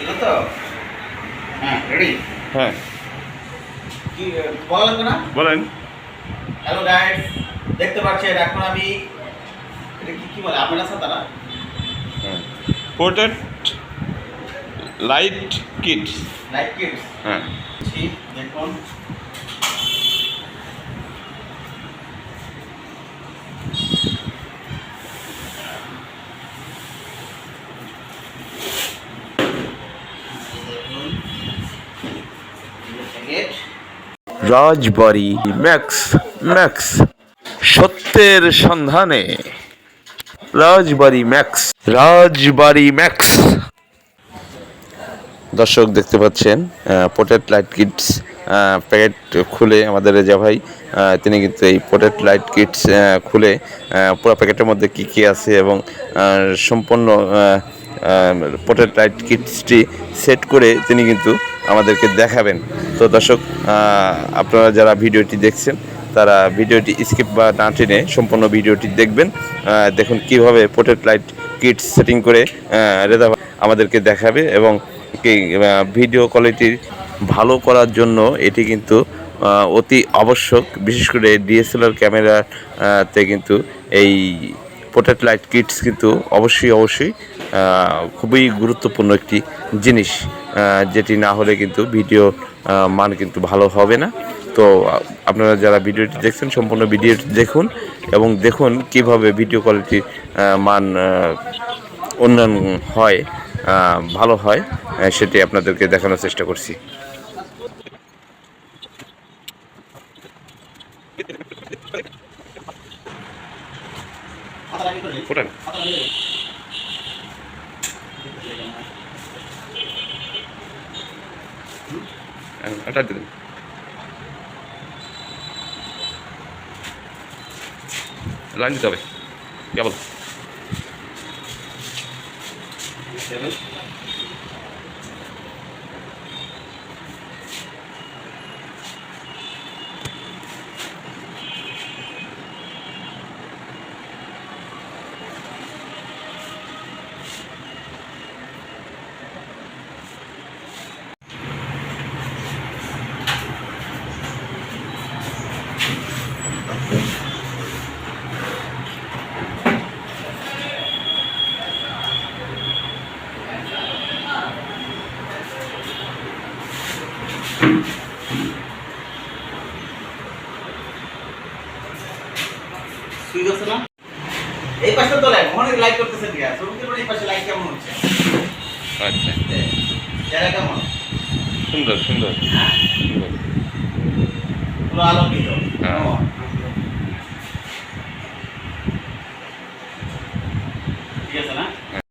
এটা তো হ্যাঁ রেডি। হ্যাঁ কি বলা লাগবে না? বলেন। হ্যালো গাইস, দেখতে পাচ্ছেন এখন আমি এটা কি বলে আপনারা সাথে না হ্যাঁ portrait light kits. Light kits. হ্যাঁ দেখুন রাজবাড়ি ম্যাক্স ম্যাক্স সত্যের সন্ধানে রাজবাড়ি ম্যাক্স রাজবাড়ি ম্যাক্স। দর্শক দেখতে পাচ্ছেন পোর্ট্রেট লাইট কিটস প্যাকেট খুলে আমাদের রেজা ভাই তিনি কিন্তু এই পোর্ট্রেট লাইট কিটস খুলে পুরো প্যাকেটের মধ্যে কী কী আছে এবং সম্পূর্ণ পোর্ট্রেট লাইট কিটসটি সেট করে তিনি কিন্তু আমাদেরকে দেখাবেন। তো দর্শক আপনারা যারা ভিডিওটি দেখছেন তারা ভিডিওটি স্কিপ বা না টেনে সম্পূর্ণ ভিডিওটি দেখবেন। দেখুন কীভাবে পোর্ট্রেট লাইট কিটস সেটিং করে রেজা ভাই আমাদেরকে দেখাবে এবং ভিডিও কোয়ালিটি ভালো করার জন্য এটি কিন্তু অতি আবশ্যক। বিশেষ করে ডিএসএলআর ক্যামেরাতে কিন্তু এই পোর্ট্রেট লাইট কিটস কিন্তু অবশ্যই খুবই গুরুত্বপূর্ণ একটি জিনিস, যেটি না হলে কিন্তু ভিডিও মান কিন্তু ভালো হবে না। তো আপনারা যারা ভিডিওটি দেখছেন সম্পূর্ণ ভিডিওটি দেখুন এবং দেখুন কিভাবে ভিডিও কোয়ালিটির মান উন্নয়ন হয়, ভালো হয়, সেটি আপনাদেরকে দেখানোর চেষ্টা করছি। ওটা এটা দিন লাইন দিতে হবে কেবল। সুইচ আছে না? এই পাশে তো লাইট অনেক লাইট করতেছে কি আছে সুরুকের এই পাশে লাইট কেমন হচ্ছে? আচ্ছা জায়গা কেমন? সুন্দর সুন্দর সুন্দর পুরো আলোকিত। হ্যাঁ।